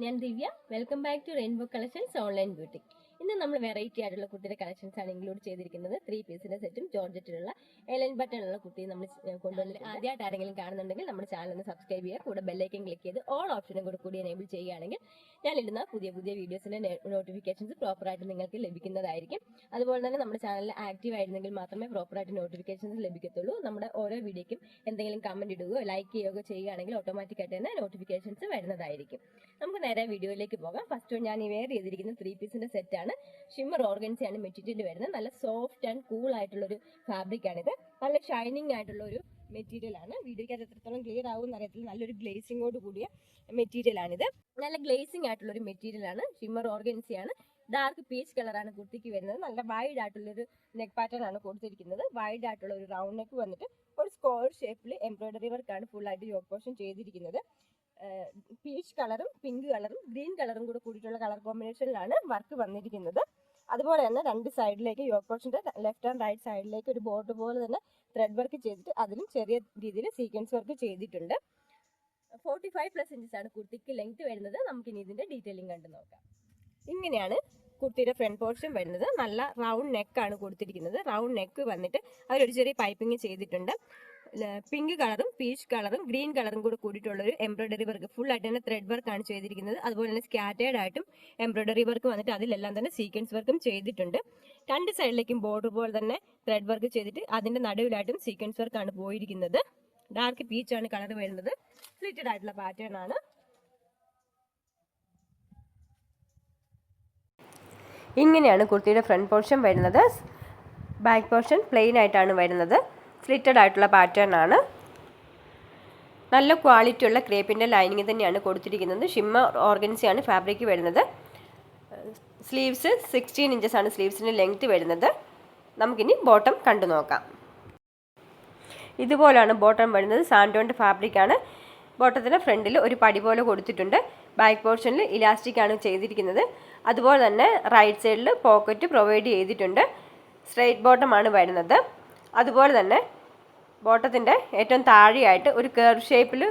ഞാൻ Divya. Welcome back to rainbow collections online boutique. ഇന്ന് നമ്മൾ വെറൈറ്റി ആയിട്ടുള്ള കുട്ടിയുടെ കളക്ഷൻസ് ആണ് ഇൻക്ലൂഡ് ചെയ്തിരിക്കുന്നത്. 3 പീസിന്റെ സെറ്റും ജോർജറ്റിലുള്ള എലൈൻ ബട്ടണുള്ള കുട്ടി നമ്മൾ കൊണ്ടുവന്നിട്ട് ആദ്യമായിട്ട് ആരെങ്കിലും കാണുന്നുണ്ടെങ്കിൽ നമ്മുടെ ചാനൽ ഒന്ന് സബ്സ്ക്രൈബ് ചെയ്യുക. കൂടെ ബെല്ലൈക്കൻ ക്ലിക്ക് ചെയ്ത് ഓൾ ഓപ്ഷനും കൂടി എനേബിൾ ചെയ്യുകയാണെങ്കിൽ ഞാൻ ഇടുന്ന പുതിയ വീഡിയോസിന്റെ നോട്ടിഫിക്കേഷൻസ് പ്രോപ്പറായിട്ട് നിങ്ങൾക്ക് ലഭിക്കുന്നതായിരിക്കും. അതുപോലെ തന്നെ നമ്മുടെ ചാനലിൽ ആക്റ്റീവ് ആയിരുന്നെങ്കിൽ മാത്രമേ പ്രോപ്പറായിട്ട് നോട്ടിഫിക്കേഷൻസ് ലഭിക്കത്തുള്ളൂ. നമ്മുടെ ഓരോ വീഡിയോയ്ക്കും എന്തെങ്കിലും കമന്റ് ഇടുകയോ ലൈക്ക് ചെയ്യുകയോ ചെയ്യുകയാണെങ്കിൽ ഓട്ടോമാറ്റിക്കായിട്ട് തന്നെ നോട്ടിഫിക്കേഷൻസ് വരുന്നതായിരിക്കും. നമുക്ക് നേരെ വീഡിയോയിലേക്ക് പോകാം. ഫസ്റ്റ് ഞാൻ ഈ വെയർ ചെയ്തിരിക്കുന്ന 3 പീസിന്റെ സെറ്റ് ആണ്. ഷിമ്മർ ഓർഗൻസിയാണ് മെറ്റീരിയൽ വരുന്നത്. നല്ല സോഫ്റ്റ് ആൻഡ് കൂൾ ആയിട്ടുള്ള ഒരു ഫാബ്രിക് ആണിത്. നല്ല ഷൈനിങ് ആയിട്ടുള്ള ഒരു മെറ്റീരിയൽ ആണ്. വീഡിയോയ്ക്ക് അത് എത്രത്തോളം ക്ലിയർ ആവുമെന്ന് അറിയത്തില്ല. നല്ലൊരു ഗ്ലേസിങ്ങോട് കൂടിയ മെറ്റീരിയൽ ആണിത്. നല്ല ഗ്ലേസിംഗ് ആയിട്ടുള്ള ഒരു മെറ്റീരിയൽ ആണ്. ഷിമ്മർ ഓർഗൻസിയാണ്. ഡാർക്ക് പീച്ച് കളറാണ് കുർത്തിക്ക് വരുന്നത്. നല്ല വൈഡ് ആയിട്ടുള്ളൊരു നെക്ക് പാറ്റേൺ ആണ് കൊടുത്തിരിക്കുന്നത്. വൈഡ് ആയിട്ടുള്ള ഒരു റൗണ്ട് നെക്ക് വന്നിട്ട് ഒരു സ്ക്വയർ ഷേപ്പിൽ എംബ്രോയിഡറി വർക്കാണ് ഫുൾ ആയിട്ട് യോക്ക് പോർഷൻ ചെയ്തിരിക്കുന്നത്. പീച്ച് കളറും പിങ്ക് കളറും ഗ്രീൻ കളറും കൂടെ കൂടിയിട്ടുള്ള കളർ കോമ്പിനേഷനിലാണ് വർക്ക് വന്നിരിക്കുന്നത്. അതുപോലെ തന്നെ രണ്ട് സൈഡിലേക്ക് യോക്ക് പോർഷന്റെ ലെഫ്റ്റ് ആൻഡ് റൈറ്റ് സൈഡിലേക്ക് ഒരു ബോർഡർ പോലെ തന്നെ ത്രെഡ് വർക്ക് ചെയ്തിട്ട് അതിലും ചെറിയ രീതിയിൽ സീക്വൻസ് വർക്ക് ചെയ്തിട്ടുണ്ട്. 45+ ഇഞ്ചസ് ആണ് കുർത്തിക്ക് ലെങ്ത് വരുന്നത്. നമുക്കിനി ഇതിന്റെ ഡീറ്റെയിലിംഗ് കണ്ടു നോക്കാം. ഇങ്ങനെയാണ് കുർത്തിയുടെ ഫ്രണ്ട് പോർഷൻ വരുന്നത്. നല്ല റൗണ്ട് നെക്കാണ് കൊടുത്തിരിക്കുന്നത്. റൗണ്ട് നെക്ക് വന്നിട്ട് അവരൊരു ചെറിയ പൈപ്പിംഗ് ചെയ്തിട്ടുണ്ട്. പിങ്ക് കളറും പീച്ച് കളറും ഗ്രീൻ കളറും കൂടെ കൂടിയിട്ടുള്ള ഒരു എംബ്രോയിഡറി വർക്ക് ഫുൾ ആയിട്ട് തന്നെ ത്രെഡ് വർക്ക് ആണ് ചെയ്തിരിക്കുന്നത്. അതുപോലെ തന്നെ സ്കാറ്റേർഡ് ആയിട്ടും എംബ്രോയിഡറി വർക്ക് വന്നിട്ട് അതിലെല്ലാം തന്നെ സീക്വൻസ് വർക്കും ചെയ്തിട്ടുണ്ട്. രണ്ട് സൈഡിലേക്കും ബോർഡർ പോലെ തന്നെ ത്രെഡ് വർക്ക് ചെയ്തിട്ട് അതിന്റെ നടുവിലായിട്ടും സീക്വൻസ് വർക്ക് ആണ് പോയിരിക്കുന്നത്. ഡാർക്ക് പീച്ച് ആണ് കളർ വരുന്നത്. സ്ലിറ്റഡ് ആയിട്ടുള്ള പാറ്റേൺ ആണ്. ഇങ്ങനെയാണ് കുർത്തിയുടെ ഫ്രണ്ട് പോർഷൻ വരുന്നത്. ബാക്ക് പോർഷൻ പ്ലെയിൻ ആയിട്ടാണ് വരുന്നത്. സ്ലിറ്റഡ് ആയിട്ടുള്ള പാറ്റേൺ ആണ്. നല്ല ക്വാളിറ്റി ഉള്ള ക്രേപ്പിൻ്റെ ലൈനിങ് തന്നെയാണ് കൊടുത്തിരിക്കുന്നത്. ഷിമ്മർ ഓർഗൻസിയാണ് ഫാബ്രിക് വരുന്നത്. സ്ലീവ്സ് 16 ഇഞ്ചസ് ആണ് സ്ലീവ്സിൻ്റെ ലെങ്ത് വരുന്നത്. നമുക്കിനി ബോട്ടം കണ്ടു നോക്കാം. ഇതുപോലാണ് ബോട്ടം വരുന്നത്. സാൻഡോൻ്റെ ഫാബ്രിക് ആണ്. ബോട്ടത്തിൻ്റെ ഫ്രണ്ടിൽ ഒരു പടി പോലെ കൊടുത്തിട്ടുണ്ട്. ബാക്ക് പോർഷനിൽ ഇലാസ്റ്റിക് ആണ് ചെയ്തിരിക്കുന്നത്. അതുപോലെ തന്നെ റൈറ്റ് സൈഡിൽ പോക്കറ്റ് പ്രൊവൈഡ് ചെയ്തിട്ടുണ്ട്. സ്ട്രെയിറ്റ് ബോട്ടമാണ് വരുന്നത്. അതുപോലെ തന്നെ ബോട്ടത്തിൻ്റെ ഏറ്റവും താഴെയായിട്ട് ഒരു കർവ് ഷേപ്പിൽ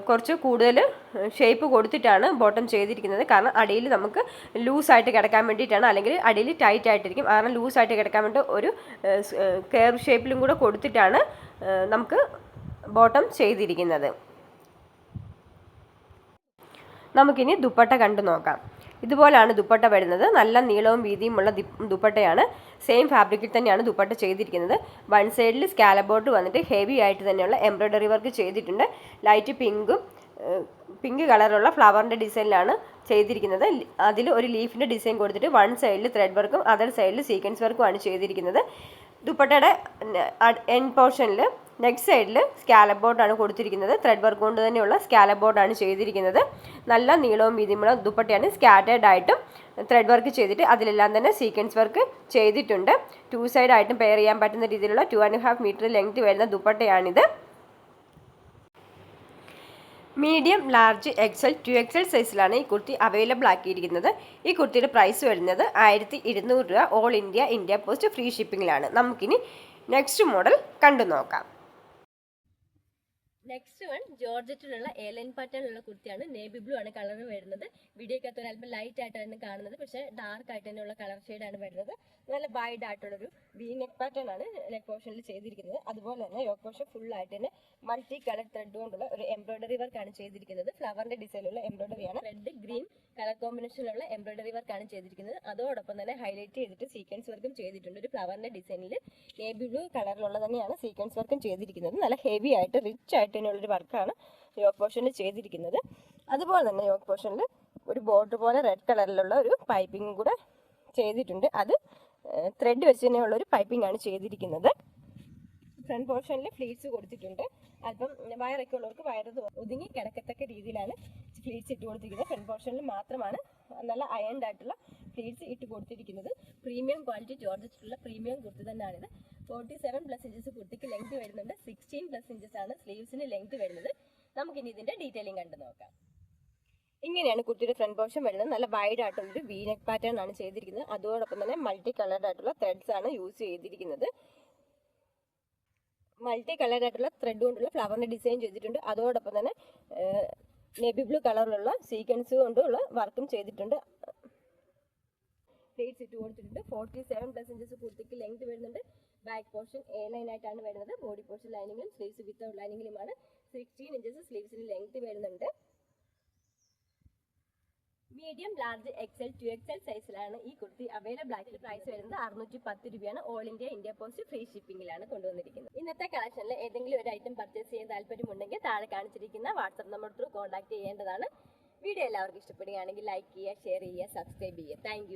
കുറച്ച് കൂടുതൽ ഷേപ്പ് കൊടുത്തിട്ടാണ് ബോട്ടം ചെയ്തിരിക്കുന്നത്. കാരണം അടിയിൽ നമുക്ക് ലൂസായിട്ട് കിടക്കാൻ വേണ്ടിയിട്ടാണ്, അല്ലെങ്കിൽ അടിയിൽ ടൈറ്റ് ആയിട്ടിരിക്കും. കാരണം ലൂസായിട്ട് കിടക്കാൻ വേണ്ടി ഒരു കർവ് ഷേപ്പിലും കൂടെ കൊടുത്തിട്ടാണ് നമുക്ക് ബോട്ടം ചെയ്തിരിക്കുന്നത്. നമുക്കിനി ദുപ്പട്ട കണ്ടു നോക്കാം. ഇതുപോലാണ് ദുപ്പട്ട വരുന്നത്. നല്ല നീളവും വീതിയുമുള്ള ദുപ്പട്ടയാണ്. സെയിം ഫാബ്രിക്കിൽ തന്നെയാണ് ദുപ്പട്ട ചെയ്തിരിക്കുന്നത്. വൺ സൈഡിൽ സ്കാലപ്പ് ബോർഡർ വന്നിട്ട് ഹെവി ആയിട്ട് തന്നെയുള്ള എംബ്രോയിഡറി വർക്ക് ചെയ്തിട്ടുണ്ട്. ലൈറ്റ് പിങ്ക് കളറുള്ള ഫ്ലവറിൻ്റെ ഡിസൈനിലാണ് ചെയ്തിരിക്കുന്നത്. അതിൽ ഒരു ലീഫിൻ്റെ ഡിസൈൻ കൊടുത്തിട്ട് വൺ സൈഡിൽ ത്രെഡ് വർക്കും അതർ സൈഡിൽ സീക്വൻസ് വർക്കുമാണ് ചെയ്തിരിക്കുന്നത്. ദുപ്പട്ടയുടെ എൻഡ് പോർഷനിൽ നെക്സ്റ്റ് സൈഡിൽ സ്കാലപ്പ് ബോർഡാണ് കൊടുത്തിരിക്കുന്നത്. ത്രെഡ് വർക്ക് കൊണ്ട് തന്നെയുള്ള സ്കാലപ്പ് ബോർഡാണ് ചെയ്തിരിക്കുന്നത്. നല്ല നീളവും വീതിയുമുള്ള ദുപ്പട്ടയാണ്. സ്കാറ്റേർഡ് ആയിട്ടും ത്രെഡ് വർക്ക് ചെയ്തിട്ട് അതിലെല്ലാം തന്നെ സീക്വൻസ് വർക്ക് ചെയ്തിട്ടുണ്ട്. 2 സൈഡായിട്ടും പെയർ ചെയ്യാൻ പറ്റുന്ന രീതിയിലുള്ള 2.5 മീറ്റർ ലെങ്ത് വരുന്ന ദുപ്പട്ടയാണിത്. മീഡിയം, ലാർജ്, എക്സൽ, 2XL സൈസിലാണ് ഈ കുർത്തി അവൈലബിൾ ആക്കിയിരിക്കുന്നത്. ഈ കുർത്തിയുടെ പ്രൈസ് വരുന്നത് 1200 രൂപ. ഓൾ ഇന്ത്യ പോസ്റ്റ് ഫ്രീ ഷിപ്പിങ്ങിലാണ്. നമുക്കിനി നെക്സ്റ്റ് മോഡൽ കണ്ടു നോക്കാം. നെക്സ്റ്റ് വൺ ജോർജറ്റിലുള്ള എലൈൻ പാറ്റേണിലുള്ള കുർത്തിയാണ്. നേവി ബ്ലൂ ആണ് കളർ വരുന്നത്. വീഡിയോക്കകത്ത് ഒരു അല്പം ലൈറ്റ് ആയിട്ടാണ് കാണുന്നത്, പക്ഷേ ഡാർക്ക് ആയിട്ട് തന്നെയുള്ള കളർ ഷെയ്ഡാണ് വരുന്നത്. നല്ല വൈഡ് ആയിട്ടുള്ളൊരു വി നെക്ക് പാറ്റേൺ ആണ് നെക്ക് പോർഷനിൽ ചെയ്തിരിക്കുന്നത്. അതുപോലെ തന്നെ യോക്ക് പോർഷൻ ഫുൾ ആയിട്ട് തന്നെ മൾട്ടി കളർ ത്രെഡ് കൊണ്ടുള്ള ഒരു എംബ്രോയിഡറി വർക്കാണ് ചെയ്തിരിക്കുന്നത്. ഫ്ലവറിന്റെ ഡിസൈനിലുള്ള എംബ്രോയിഡറിയാണ്. റെഡ് ഗ്രീൻ കളർ കോമ്പിനേഷനിലുള്ള എംബ്രോയിഡറി വർക്കാണ് ചെയ്തിരിക്കുന്നത്. അതോടൊപ്പം തന്നെ ഹൈലൈറ്റ് ചെയ്തിട്ട് സീക്വൻസ് വർക്കും ചെയ്തിട്ടുണ്ട്. ഒരു ഫ്ലവറിന്റെ ഡിസൈനിൽ നേവി ബ്ലൂ കളറിലുള്ള തന്നെയാണ് സീക്വൻസ് വർക്കും ചെയ്തിരിക്കുന്നത്. നല്ല ഹെവി ആയിട്ട് റിച്ച് ആയിട്ട് തന്നെയുള്ളൊരു വർക്കാണ് യോക്ക് പോർഷനിൽ ചെയ്തിരിക്കുന്നത്. അതുപോലെ തന്നെ യോക്ക് പോർഷനിൽ ഒരു ബോർഡർ പോലെ റെഡ് കളറിലുള്ള ഒരു പൈപ്പിംഗ് കൂടെ ചെയ്തിട്ടുണ്ട്. അത് ത്രെഡ് വെച്ച് തന്നെയുള്ള ഒരു പൈപ്പിംഗ് ആണ് ചെയ്തിരിക്കുന്നത്. ഫ്രണ്ട് പോർഷനിൽ ഫ്ലീറ്റ്സ് കൊടുത്തിട്ടുണ്ട്. അല്പം വയറൊക്കെ ഉള്ളവർക്ക് വയറ് ഒതുങ്ങി കിടക്കത്തക്ക രീതിയിലാണ് ഫ്ലീറ്റ്സ് ഇട്ട് കൊടുത്തിരിക്കുന്നത്. ഫ്രണ്ട് പോർഷനിൽ മാത്രമാണ് നല്ല അയൺഡ് ആയിട്ടുള്ള ഫ്ലീറ്റ്സ് ഇട്ട് കൊടുത്തിരിക്കുന്നത്. പ്രീമിയം ക്വാളിറ്റി ജോർജറ്റിലുള്ള പ്രീമിയം കുർത്തി തന്നെയാണിത്. 47+ ഇഞ്ചസ് കുർത്തിക്ക് ലെങ്ത് വരുന്നുണ്ട്. 16+ ഇഞ്ചസ് ആണ് സ്ലീവ്സിന് ലെങ്ത് വരുന്നത്. നമുക്കിനി ഇതിന്റെ ഡീറ്റെയിലിംഗ് കണ്ടു നോക്കാം. ഇങ്ങനെയാണ് കുർത്തിയുടെ ഫ്രണ്ട് പോർഷൻ വരുന്നത്. നല്ല വൈഡ് ആയിട്ടുള്ളൊരു വി നെക്ക് പാറ്റേൺ ആണ് ചെയ്തിരിക്കുന്നത്. അതോടൊപ്പം തന്നെ മൾട്ടി കളർഡ് ആയിട്ടുള്ള ത്രെഡ്സ് ആണ് യൂസ് ചെയ്തിരിക്കുന്നത്. മൾട്ടി കളർഡ് ആയിട്ടുള്ള ത്രെഡ് കൊണ്ടുള്ള ഫ്ലവറിന്റെ ഡിസൈൻ ചെയ്തിട്ടുണ്ട്. അതോടൊപ്പം തന്നെ നേവി ബ്ലൂ കളറിലുള്ള സീക്വൻസ് കൊണ്ടുള്ള വർക്കും ചെയ്തിട്ടുണ്ട്. പ്ലേറ്റ്സ് ഇട്ട് കൊടുത്തിട്ടുണ്ട്. 47+ ഇഞ്ചസ് കുർത്തിക്ക് ലെങ്ത് വരുന്നുണ്ട്. ബാക്ക് പോർഷൻ എ ലൈൻ ആയിട്ടാണ് വരുന്നത്. ബോഡി പോർഷൻ ലൈനിങ്ങിലും സ്ലീവ്സ് വിത്തൗട്ട് ലൈനിങ്ങിലുമാണ്. 16 ഇഞ്ചസ് സ്ലീവ്സിന് ലെങ്ത് വരുന്നുണ്ട്. മീഡിയം, ലാർജ്, XL, 2XL സൈസിലാണ് ഈ കുർത്തി അവൈലബിൾ ആയിട്ട്. പ്രൈസ് വരുന്നത് 610 രൂപയാണ്. ഓൾ ഇന്ത്യ പോസ്റ്റ് ഫ്രീ ഷിപ്പിംഗിലാണ് കൊണ്ടുവന്നിരിക്കുന്നത്. ഇന്നത്തെ കളക്ഷനിൽ ഏതെങ്കിലും ഒരു ഐറ്റം പർച്ചേസ് ചെയ്യാൻ താല്പര്യമുണ്ടെങ്കിൽ താഴെ കാണിച്ചിരിക്കുന്ന വാട്സ്ആപ്പ് നമ്പർ ത്രൂ കോൺടാക്ട് ചെയ്യേണ്ടതാണ്. വീഡിയോ എല്ലാവർക്കും ഇഷ്ടപ്പെടുകയാണെങ്കിൽ ലൈക്ക് ചെയ്യുക, ഷെയർ ചെയ്യുക, സബ്സ്ക്രൈബ് ചെയ്യുക. താങ്ക്